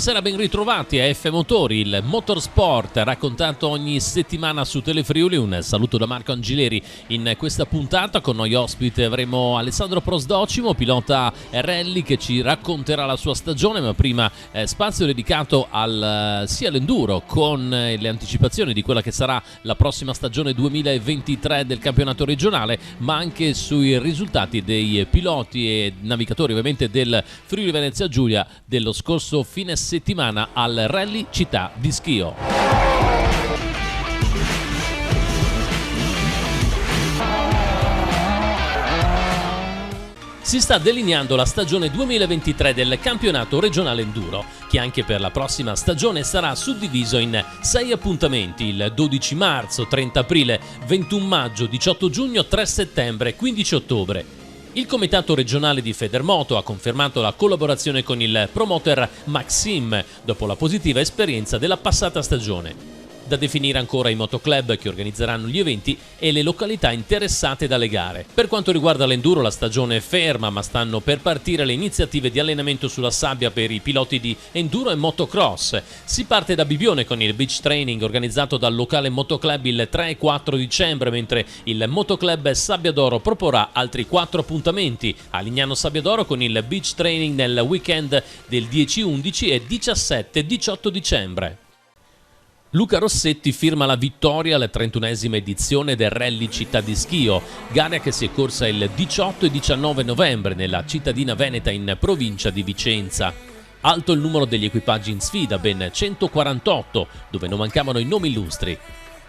Buonasera, ben ritrovati a F Motori, il motorsport raccontato ogni settimana su Telefriuli. Un saluto da Marco Angileri. In questa puntata con noi ospite avremo Alessandro Prosdocimo, pilota rally, che ci racconterà la sua stagione, ma prima spazio dedicato sia all'enduro, con le anticipazioni di quella che sarà la prossima stagione 2023 del campionato regionale, ma anche sui risultati dei piloti e navigatori ovviamente del Friuli Venezia Giulia dello scorso fine settimana al Rally Città di Schio. Si sta delineando la stagione 2023 del campionato regionale enduro, che anche per la prossima stagione sarà suddiviso in 6 appuntamenti: il 12 marzo, 30 aprile, 21 maggio, 18 giugno, 3 settembre e 15 ottobre. Il comitato regionale di Federmoto ha confermato la collaborazione con il promoter Maxim dopo la positiva esperienza della passata stagione. Da definire ancora i motoclub che organizzeranno gli eventi e le località interessate dalle gare. Per quanto riguarda l'enduro, la stagione è ferma, ma stanno per partire le iniziative di allenamento sulla sabbia per i piloti di enduro e motocross. Si parte da Bibione con il beach training organizzato dal locale motoclub il 3 e 4 dicembre, mentre il motoclub Sabbiadoro proporrà altri 4 appuntamenti a Lignano Sabbiadoro con il beach training nel weekend del 10, 11 e 17 e 18 dicembre. Luca Rossetti firma la vittoria alla 31esima edizione del Rally Città di Schio, gara che si è corsa il 18 e 19 novembre nella cittadina veneta in provincia di Vicenza. Alto il numero degli equipaggi in sfida, ben 148, dove non mancavano i nomi illustri.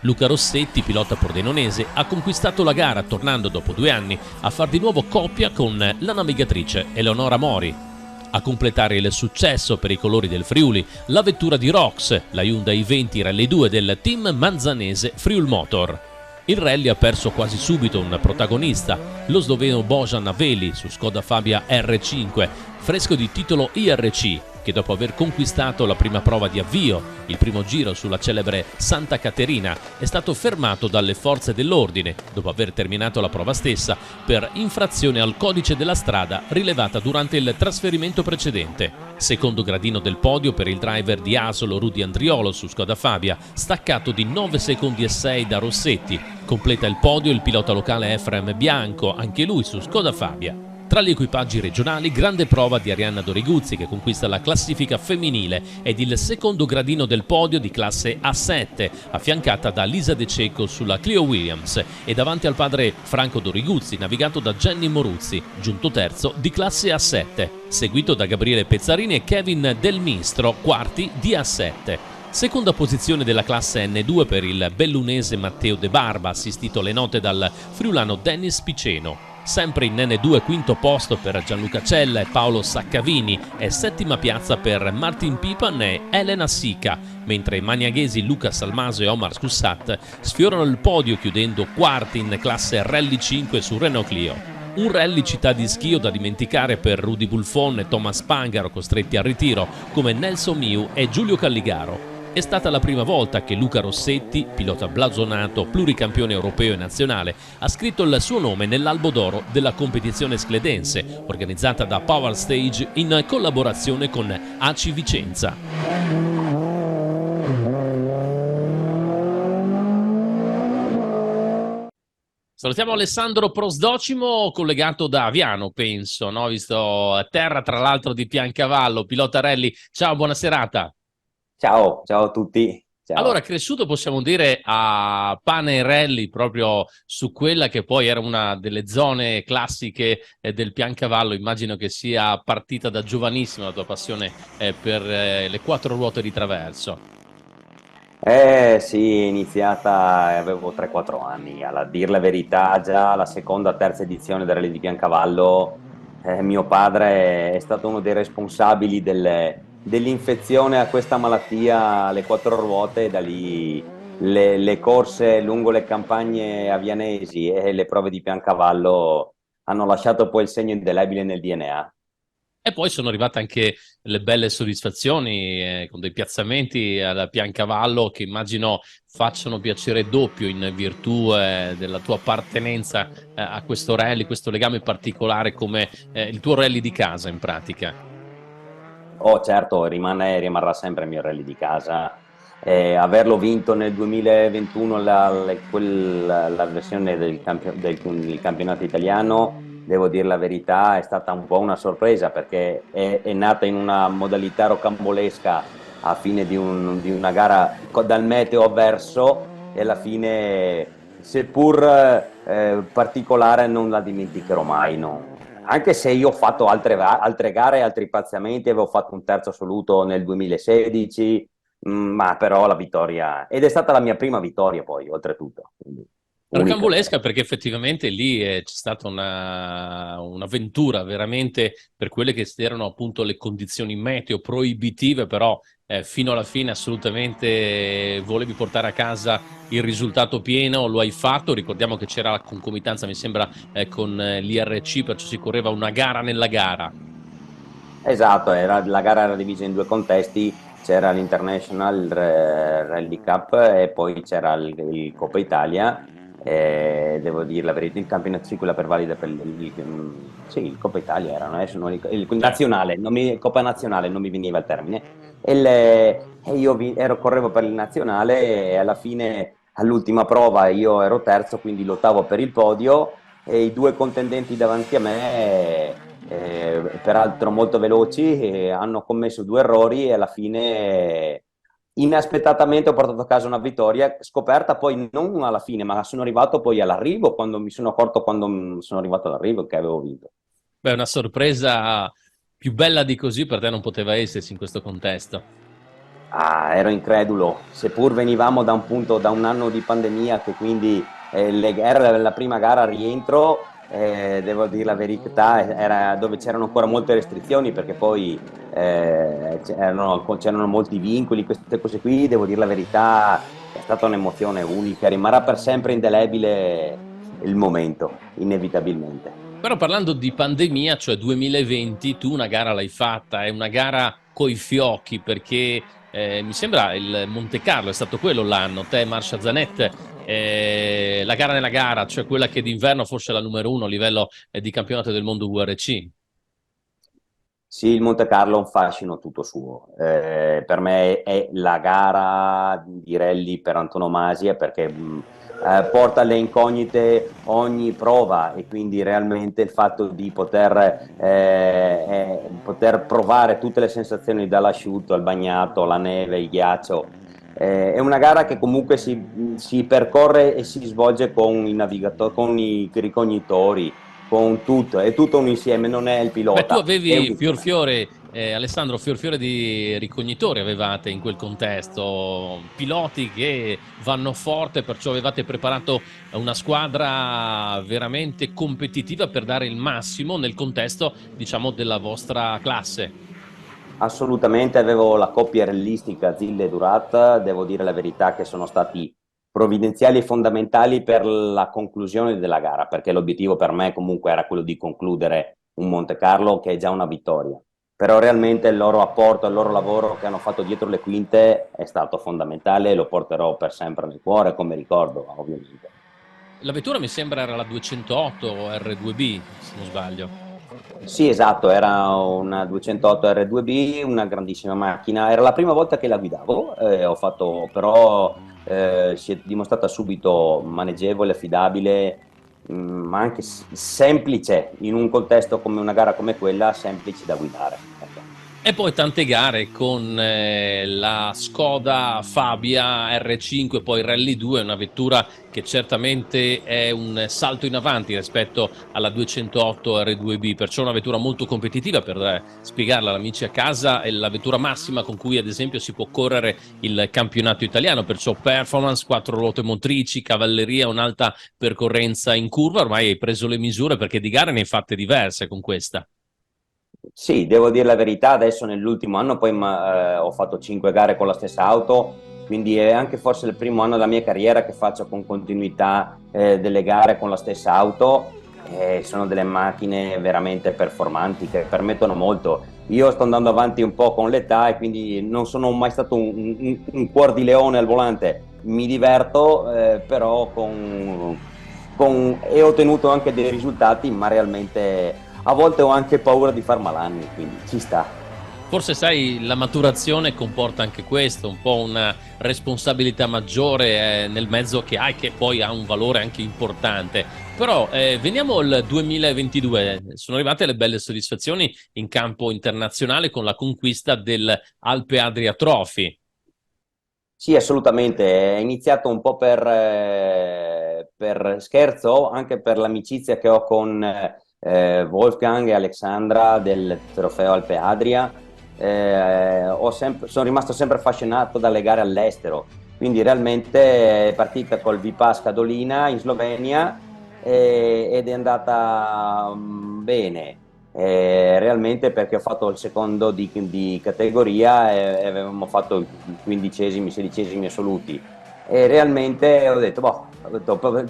Luca Rossetti, pilota pordenonese, ha conquistato la gara tornando dopo 2 anni a far di nuovo coppia con la navigatrice Eleonora Mori. A completare il successo per i colori del Friuli, la vettura di Rox, la Hyundai 20 Rally 2 del team manzanese Friul Motor. Il rally ha perso quasi subito un protagonista, lo sloveno Bojan Aveli su Skoda Fabia R5, fresco di titolo IRC, che dopo aver conquistato la prima prova di avvio, il primo giro sulla celebre Santa Caterina, è stato fermato dalle forze dell'ordine, dopo aver terminato la prova stessa, per infrazione al codice della strada rilevata durante il trasferimento precedente. Secondo gradino del podio per il driver di Asolo Rudy Andriolo su Skoda Fabia, staccato di 9 secondi e 6 da Rossetti. Completa il podio il pilota locale Efrem Bianco, anche lui su Skoda Fabia. Tra gli equipaggi regionali, grande prova di Arianna Doriguzzi, che conquista la classifica femminile ed il secondo gradino del podio di classe A7, affiancata da Lisa De Cecco sulla Clio Williams e davanti al padre Franco Doriguzzi, navigato da Jenny Moruzzi, giunto terzo di classe A7, seguito da Gabriele Pezzarini e Kevin Del Mistro, quarti di A7. Seconda posizione della classe N2 per il bellunese Matteo De Barba, assistito alle note dal friulano Dennis Piceno. Sempre in N2 quinto posto per Gianluca Cella e Paolo Saccavini e settima piazza per Martin Pipan e Elena Sica, mentre i maniaghesi Luca Salmaso e Omar Scussat sfiorano il podio chiudendo quarti in classe Rally 5 su Renault Clio. Un rally Città di Schio da dimenticare per Rudy Bulfon e Thomas Pangaro, costretti al ritiro, come Nelson Miu e Giulio Calligaro. È stata la prima volta che Luca Rossetti, pilota blasonato, pluricampione europeo e nazionale, ha scritto il suo nome nell'albo d'oro della competizione scledense, organizzata da Power Stage in collaborazione con ACI Vicenza. Salutiamo Alessandro Prosdocimo, collegato da Aviano, penso, no? Visto a terra, tra l'altro, di Piancavallo, pilota rally. Ciao, buona serata. Ciao a tutti. Ciao. Allora, cresciuto possiamo dire a pane e rally proprio su quella che poi era una delle zone classiche del Piancavallo. Immagino che sia partita da giovanissima la tua passione per le 4 ruote di traverso. Sì, è iniziata, avevo 3-4 anni, a dir la verità, già la seconda, terza edizione del Rally di Piancavallo, mio padre è stato uno dei responsabili dell'infezione a questa malattia alle 4 ruote, e da lì le corse lungo le campagne avianesi e le prove di Piancavallo hanno lasciato poi il segno indelebile nel DNA. E poi sono arrivate anche le belle soddisfazioni con dei piazzamenti al Piancavallo che immagino facciano piacere doppio in virtù della tua appartenenza a questo rally, questo legame particolare come il tuo rally di casa in pratica. Oh, certo, rimarrà sempre il mio rally di casa. Averlo vinto nel 2021 la versione del campionato italiano, devo dire la verità, è stata un po' una sorpresa perché è nata in una modalità rocambolesca a fine di una gara dal meteo avverso e alla fine, seppur particolare, non la dimenticherò mai. No. Anche se io ho fatto altre gare, altri pazzamenti, avevo fatto un terzo assoluto nel 2016, ma però la vittoria, ed è stata la mia prima vittoria poi, oltretutto, quindi unica. Rocambolesca perché effettivamente lì c'è stata un'avventura veramente per quelle che erano appunto le condizioni meteo proibitive, però fino alla fine assolutamente volevi portare a casa il risultato pieno, lo hai fatto. Ricordiamo che c'era la concomitanza, mi sembra, con l'IRC, perciò si correva una gara nella gara. Esatto, la gara era divisa in due contesti, c'era l'International Rally Cup e poi c'era il Coppa Italia. Devo dire la verità, il campionato sì, quella per valida per sì, il Coppa Italia era, no? Adesso il Certo. nazionale, Coppa Nazionale non mi veniva il termine. E io correvo per il nazionale e alla fine, all'ultima prova, io ero terzo, quindi lottavo per il podio e i due contendenti davanti a me, peraltro molto veloci, hanno commesso due errori e alla fine, inaspettatamente, ho portato a casa una vittoria scoperta poi non alla fine, ma sono arrivato poi all'arrivo, quando mi sono accorto, quando sono arrivato all'arrivo, che avevo vinto. Beh, una sorpresa più bella di così per te non poteva essersi in questo contesto. Ah, ero incredulo, seppur venivamo da un anno di pandemia, che quindi era la prima gara a rientro, devo dire la verità, era dove c'erano ancora molte restrizioni, perché poi c'erano molti vincoli, queste cose qui, devo dire la verità, è stata un'emozione unica, rimarrà per sempre indelebile il momento, inevitabilmente. Però parlando di pandemia, cioè 2020, tu una gara l'hai fatta, è una gara coi fiocchi perché mi sembra il Monte Carlo è stato quello l'anno, te Marsha Zanet, la gara nella gara, cioè quella che d'inverno forse è la numero uno a livello di campionato del mondo URC. Sì, il Monte Carlo ha un fascino tutto suo. Per me è la gara di rally per antonomasia perché porta alle incognite ogni prova e quindi realmente il fatto di poter provare tutte le sensazioni dall'asciutto al bagnato, alla neve, il ghiaccio. È una gara che comunque si percorre e si svolge con i navigatori, con i ricognitori, con tutto, è tutto un insieme, non è il Beh, tu pilota, è un avevi insieme. Alessandro, fior di ricognitori avevate in quel contesto, piloti che vanno forte, perciò avevate preparato una squadra veramente competitiva per dare il massimo nel contesto, diciamo, della vostra classe. Assolutamente, avevo la coppia realistica Zille e Durat, devo dire la verità che sono stati provvidenziali e fondamentali per la conclusione della gara, perché l'obiettivo per me comunque era quello di concludere un Monte Carlo che è già una vittoria. Però realmente il loro apporto, il loro lavoro che hanno fatto dietro le quinte è stato fondamentale e lo porterò per sempre nel cuore come ricordo, ovviamente. La vettura mi sembra era la 208 R2B, se non sbaglio. Sì, esatto, era una 208 R2B, una grandissima macchina. Era la prima volta che la guidavo, però si è dimostrata subito maneggevole, affidabile, ma anche semplice, in un contesto come una gara come quella, semplice da guidare. Ecco. E poi tante gare con la Skoda Fabia R5, poi Rally 2, una vettura che certamente è un salto in avanti rispetto alla 208 R2B, perciò una vettura molto competitiva per spiegarla agli amici a casa, è la vettura massima con cui ad esempio si può correre il campionato italiano, perciò performance, quattro ruote motrici, cavalleria, un'alta percorrenza in curva, ormai hai preso le misure perché di gare ne hai fatte diverse con questa. Sì, devo dire la verità, adesso nell'ultimo anno poi ho fatto 5 gare con la stessa auto, quindi è anche forse il primo anno della mia carriera che faccio con continuità delle gare con la stessa auto. Sono delle macchine veramente performanti che permettono molto. Io sto andando avanti un po' con l'età e quindi non sono mai stato un cuor di leone al volante, mi diverto, però e ho ottenuto anche dei risultati, ma realmente a volte ho anche paura di far malanni, quindi ci sta. Forse sai, la maturazione comporta anche questo, un po' una responsabilità maggiore nel mezzo che hai, che poi ha un valore anche importante. Però veniamo al 2022, sono arrivate le belle soddisfazioni in campo internazionale con la conquista del Alpe Adria Trophy. Sì, assolutamente. È iniziato un po' per scherzo, anche per l'amicizia che ho con Wolfgang e Alexandra del trofeo Alpe Adria. Sono rimasto sempre affascinato dalle gare all'estero, quindi realmente è partita col Vipas Cadolina in Slovenia ed è andata bene. Realmente perché ho fatto il secondo di categoria e avevamo fatto i quindicesimi, sedicesimi assoluti e realmente ho detto, boh,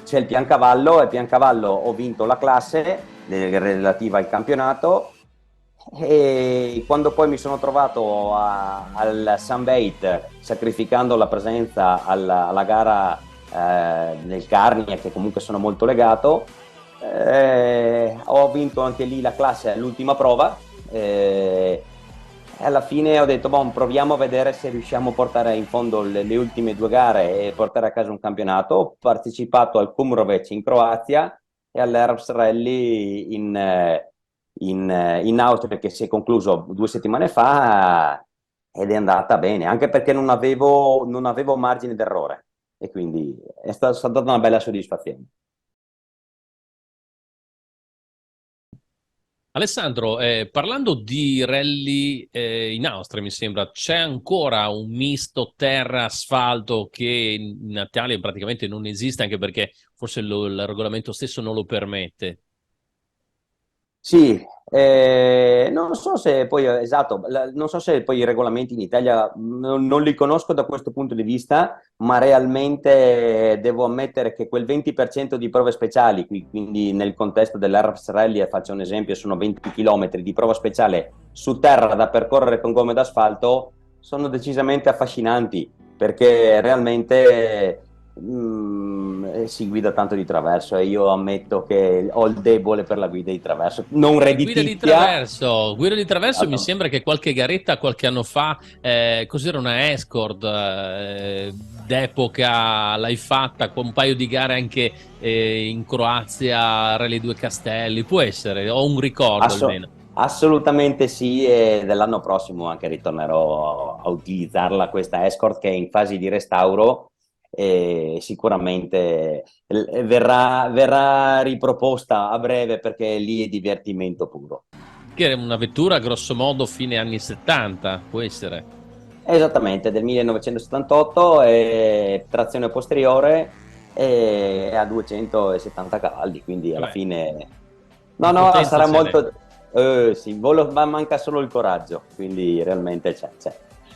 c'è il Piancavallo e Piancavallo ho vinto la classe relativa al campionato e quando poi mi sono trovato al Sunbait sacrificando la presenza alla gara nel Carnia, che comunque sono molto legato, ho vinto anche lì la classe all'ultima prova e alla fine ho detto boh, proviamo a vedere se riusciamo a portare in fondo le ultime due gare e portare a casa un campionato. Ho partecipato al Kumrovec in Croazia e all'Arabs Rally in Austria, che si è concluso 2 settimane fa ed è andata bene, anche perché non avevo margine d'errore e quindi è stata una bella soddisfazione. Alessandro, parlando di rally in Austria, mi sembra, c'è ancora un misto terra-asfalto che in Italia praticamente non esiste, anche perché forse il regolamento stesso non lo permette. Sì, non so se poi, esatto, non so se poi i regolamenti in Italia non li conosco da questo punto di vista, ma realmente devo ammettere che quel 20% di prove speciali, quindi nel contesto dell'Arps Rally, faccio un esempio, sono 20 km di prova speciale su terra da percorrere con gomme d'asfalto, sono decisamente affascinanti perché realmente si guida tanto di traverso e io ammetto che ho il debole per la guida di traverso, non redditizia. Guida di traverso mi Esatto. sembra che qualche garetta qualche anno fa, cos'era una Escort d'epoca, l'hai fatta con un paio di gare anche in Croazia, Rally Due Castelli, può essere, ho un ricordo almeno. Assolutamente sì, e dell'anno prossimo anche ritornerò a utilizzarla questa Escort che è in fase di restauro e sicuramente verrà riproposta a breve perché lì è divertimento puro. Che era una vettura grosso modo fine anni 70, può essere. Esattamente, del 1978, trazione posteriore e a 270 cavalli, quindi alla Beh, fine. No, di no, potenza sarà ce n'è. molto. Sì, ma manca solo il coraggio, quindi realmente c'è.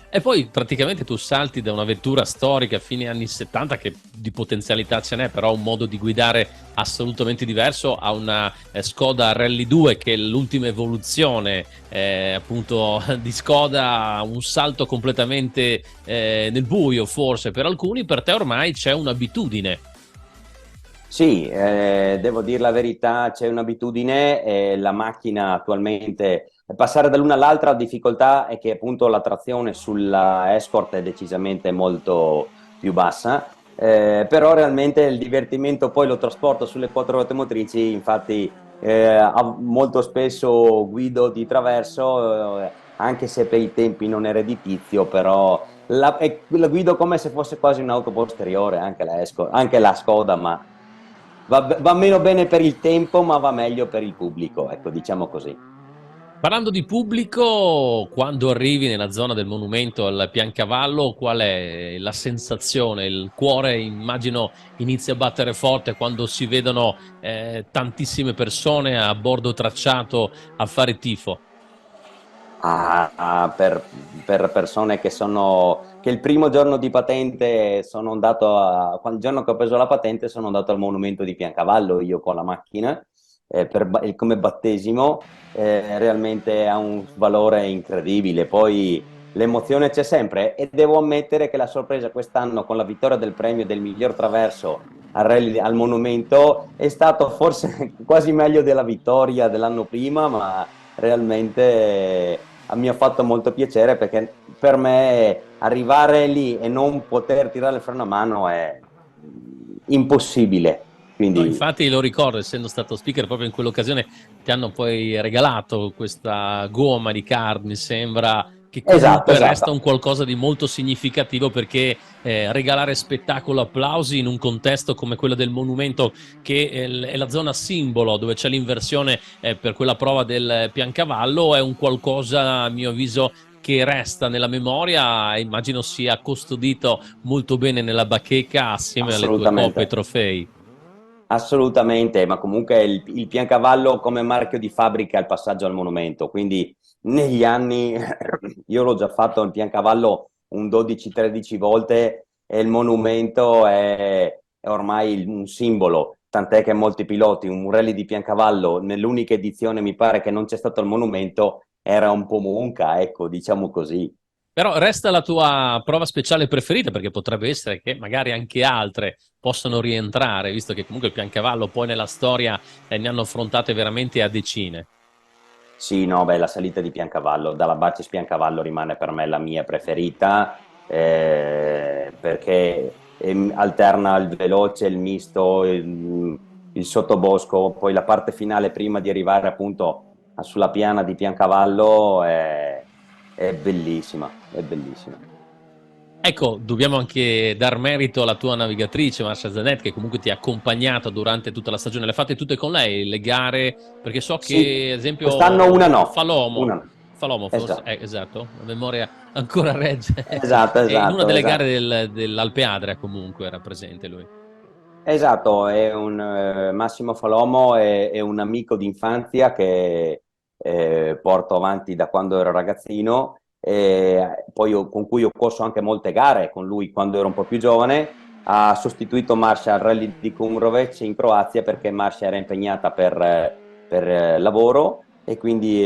E poi praticamente tu salti da una vettura storica fine anni 70 che di potenzialità ce n'è, però un modo di guidare assolutamente diverso a una Skoda Rally 2 che è l'ultima evoluzione appunto di Skoda, un salto completamente nel buio forse per alcuni, per te ormai c'è un'abitudine. Sì, devo dire la verità, c'è un'abitudine, la macchina attualmente, passare dall'una all'altra la difficoltà è che appunto la trazione sulla Escort è decisamente molto più bassa, però realmente il divertimento poi lo trasporto sulle quattro ruote motrici, infatti molto spesso guido di traverso, anche se per i tempi non è redditizio, però la guido come se fosse quasi un'auto posteriore, anche la Escort, anche la Skoda, ma va meno bene per il tempo, ma va meglio per il pubblico, ecco, diciamo così. Parlando di pubblico, quando arrivi nella zona del monumento al Piancavallo, qual è la sensazione? Il cuore, immagino, inizia a battere forte quando si vedono tantissime persone a bordo tracciato a fare tifo. Per persone che il primo giorno di patente sono andato il giorno che ho preso la patente sono andato al monumento di Piancavallo io con la macchina come battesimo, realmente ha un valore incredibile. Poi l'emozione c'è sempre e devo ammettere che la sorpresa quest'anno con la vittoria del premio del miglior traverso al monumento è stato forse quasi meglio della vittoria dell'anno prima, ma realmente mi ha fatto molto piacere, perché per me arrivare lì e non poter tirare il freno a mano è impossibile. No, Quindi infatti lo ricordo, essendo stato speaker proprio in quell'occasione, ti hanno poi regalato questa gomma di card, mi sembra che esatto, comunque resta un esatto. qualcosa di molto significativo, perché regalare spettacolo, applausi in un contesto come quello del monumento, che è la zona simbolo dove c'è l'inversione per quella prova del Piancavallo, è un qualcosa, a mio avviso, che resta nella memoria e immagino sia custodito molto bene nella bacheca assieme alle tue coppe e Assolutamente. trofei. Assolutamente, ma comunque il Piancavallo come marchio di fabbrica è il passaggio al monumento, quindi negli anni io l'ho già fatto il Piancavallo un 12-13 volte e il monumento è ormai un simbolo, tant'è che molti piloti un rally di Piancavallo nell'unica edizione mi pare che non c'è stato il monumento, era un po' monca, ecco, diciamo così. Però resta la tua prova speciale preferita, perché potrebbe essere che magari anche altre possano rientrare, visto che comunque il Piancavallo poi nella storia ne hanno affrontate veramente a decine. Sì, no, beh, la salita di Piancavallo, dalla Bacis Piancavallo rimane per me la mia preferita, perché alterna il veloce, il misto, il sottobosco, poi la parte finale prima di arrivare appunto sulla piana di Piancavallo è bellissima, è bellissima. Ecco, dobbiamo anche dar merito alla tua navigatrice, Marcia Zanet, che comunque ti ha accompagnato durante tutta la stagione. Le fate tutte con lei, le gare? Perché so Sì, che, ad quest'anno una esempio, no, una no. Falomo forse, Esatto, esatto, la memoria ancora regge. esatto, E in una esatto, delle gare esatto. dell'Alpe Adria comunque era presente lui. Esatto, è un Massimo Falomo è un amico d'infanzia che porto avanti da quando ero ragazzino, e poi con cui ho corso anche molte gare con lui quando ero un po' più giovane. Ha sostituito Marcia al Rally di Kumrovec in Croazia perché Marcia era impegnata per lavoro e quindi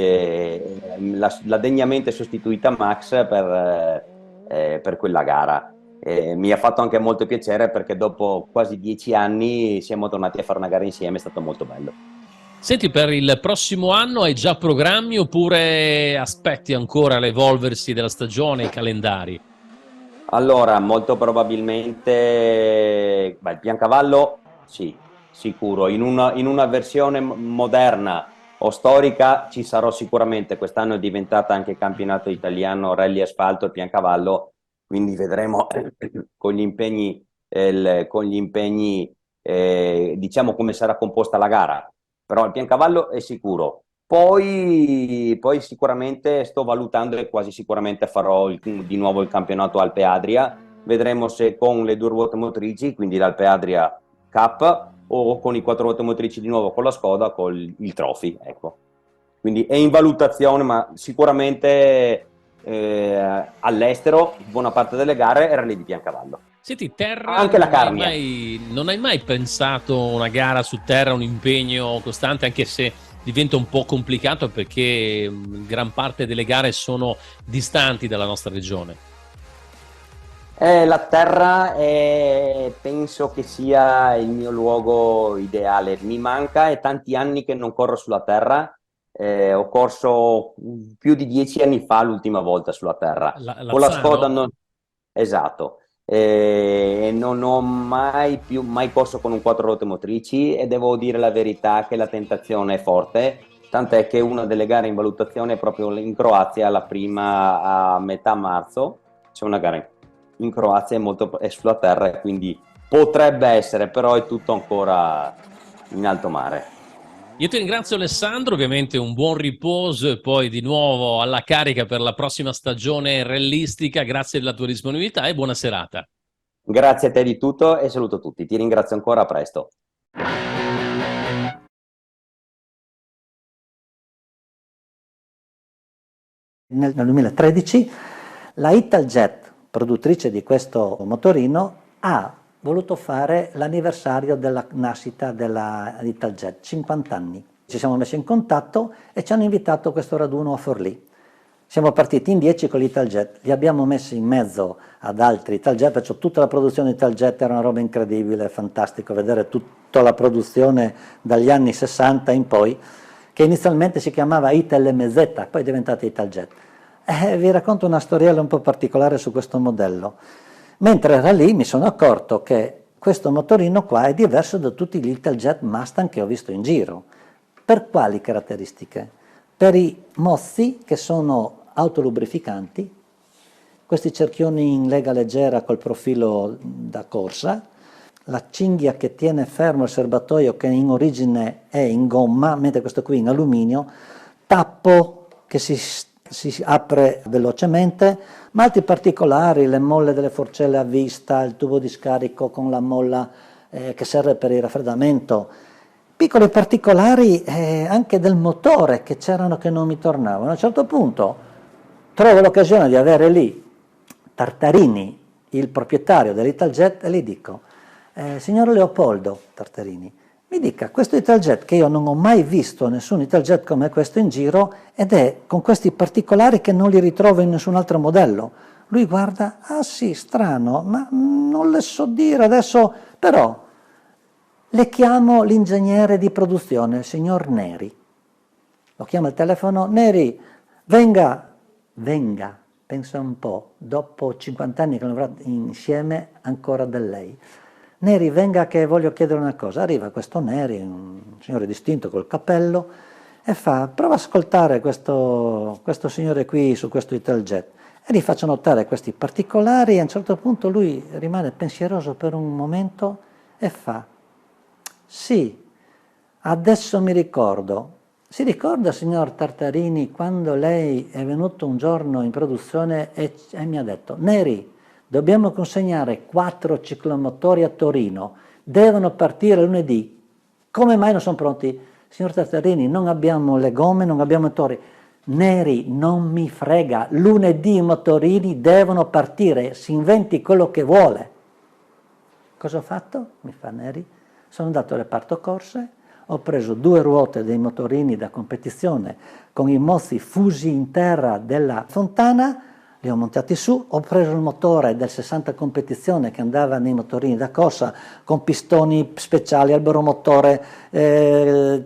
l'ha degnamente sostituita Max per quella gara. Mi ha fatto anche molto piacere perché dopo quasi 10 anni siamo tornati a fare una gara insieme, è stato molto bello. Senti, per il prossimo anno hai già programmi oppure aspetti ancora l'evolversi della stagione, i calendari? Allora, molto probabilmente, beh, il Piancavallo, sì, sicuro. In una versione moderna o storica ci sarò sicuramente. Quest'anno è diventata anche campionato italiano rally asfalto il Piancavallo, quindi vedremo con gli impegni, diciamo come sarà composta la gara. Però il Piancavallo è sicuro. Poi sicuramente sto valutando e quasi sicuramente farò di nuovo il campionato Alpe Adria. Vedremo se con le due ruote motrici, quindi l'Alpe Adria Cup, o con i quattro ruote motrici di nuovo con la Skoda, con il Trophy. Ecco. Quindi è in valutazione, ma sicuramente all'estero buona parte delle gare era lì di Piancavallo. Senti, terra, Anche la Carnia. non hai mai pensato una gara su terra, un impegno costante, anche se diventa un po' complicato perché gran parte delle gare sono distanti dalla nostra regione? La terra penso che sia il mio luogo ideale. Mi manca, è tanti anni che non corro sulla terra. Ho corso più di 10 anni fa l'ultima volta sulla terra. Con la Skoda Lazzano? non. Esatto. Non ho mai corso con un quattro ruote motrici e devo dire la verità che la tentazione è forte. Tant'è che una delle gare in valutazione è proprio in Croazia, la prima a metà marzo. C'è una gara in Croazia, è sulla terra e quindi potrebbe essere, però è tutto ancora in alto mare. Io ti ringrazio Alessandro, ovviamente un buon riposo e poi di nuovo alla carica per la prossima stagione rallistica. Grazie della tua disponibilità e buona serata. Grazie a te di tutto e saluto tutti. Ti ringrazio ancora, a presto. Nel 2013 la Italjet, produttrice di questo motorino, ha voluto fare l'anniversario della nascita della Italjet, 50 anni. Ci siamo messi in contatto e ci hanno invitato a questo raduno a Forlì. Siamo partiti in 10 con l'Italjet, li abbiamo messi in mezzo ad altri Italjet, perciò tutta la produzione Italjet era una roba incredibile, fantastico vedere tutta la produzione dagli anni 60 in poi, che inizialmente si chiamava Ital MZ, poi è diventata Italjet. Vi racconto una storiella un po' particolare su questo modello. Mentre era lì mi sono accorto che questo motorino qua è diverso da tutti gli Italjet Mustang che ho visto in giro. Per quali caratteristiche? Per i mozzi che sono autolubrificanti, questi cerchioni in lega leggera col profilo da corsa, la cinghia che tiene fermo il serbatoio che in origine è in gomma, mentre questo qui in alluminio, tappo che si apre velocemente, ma altri particolari, le molle delle forcelle a vista, il tubo di scarico con la molla che serve per il raffreddamento, piccoli particolari anche del motore che c'erano che non mi tornavano. A un certo punto trovo l'occasione di avere lì Tartarini, il proprietario dell'Italjet, e gli dico: signor Leopoldo Tartarini, mi dica, questo Italjet che io non ho mai visto nessun Italjet come questo in giro ed è con questi particolari che non li ritrovo in nessun altro modello. Lui guarda, ah sì, strano, ma non le so dire adesso, però le chiamo l'ingegnere di produzione, il signor Neri. Lo chiamo al telefono: Neri, venga, pensa un po', dopo 50 anni che lavoriamo insieme, ancora da lei. Neri, venga che voglio chiedere una cosa. Arriva questo Neri, un signore distinto col cappello, e fa: prova ad ascoltare questo signore qui su questo Italjet. E gli faccio notare questi particolari e a un certo punto lui rimane pensieroso per un momento e fa: sì, adesso mi ricordo. Si ricorda, signor Tartarini, quando lei è venuto un giorno in produzione e mi ha detto: Neri, dobbiamo consegnare 4 ciclomotori a Torino, devono partire lunedì. Come mai non sono pronti? Signor Tartarini, non abbiamo le gomme, non abbiamo i motori. Neri, non mi frega, lunedì i motorini devono partire, si inventi quello che vuole. Cosa ho fatto? Mi fa Neri. Sono andato al reparto corse, ho preso 2 ruote dei motorini da competizione con i mozzi fusi in terra della Fontana, li ho montati su, ho preso il motore del 60 competizione che andava nei motorini da corsa con pistoni speciali, alberomotore,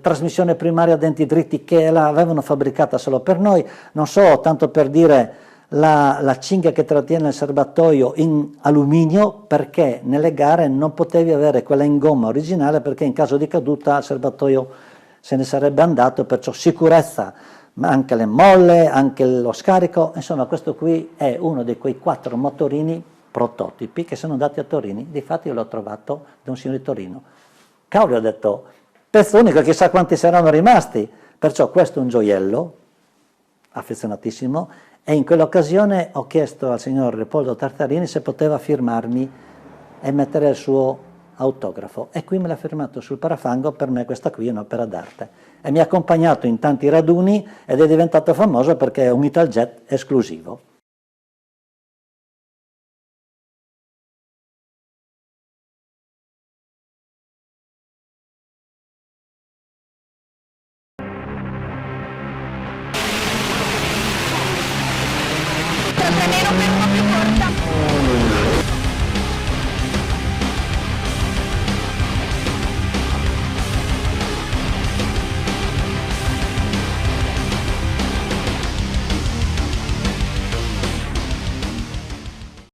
trasmissione primaria a denti dritti che l'avevano fabbricata solo per noi, non so, tanto per dire la cinghia che trattiene il serbatoio in alluminio, perché nelle gare non potevi avere quella in gomma originale perché in caso di caduta il serbatoio se ne sarebbe andato, perciò sicurezza, ma anche le molle, anche lo scarico. Insomma, questo qui è uno di quei 4 motorini prototipi che sono andati a Torino. Difatti io l'ho trovato da un signore di Torino. Cavolo, ho detto, pezzo unico, chissà quanti saranno rimasti. Perciò questo è un gioiello, affezionatissimo, e in quell'occasione ho chiesto al signor Leopoldo Tartarini se poteva firmarmi e mettere il suo autografo, e qui me l'ha firmato sul parafango. Per me questa qui è un'opera d'arte e mi ha accompagnato in tanti raduni ed è diventato famoso perché è un Italjet esclusivo. Trattenere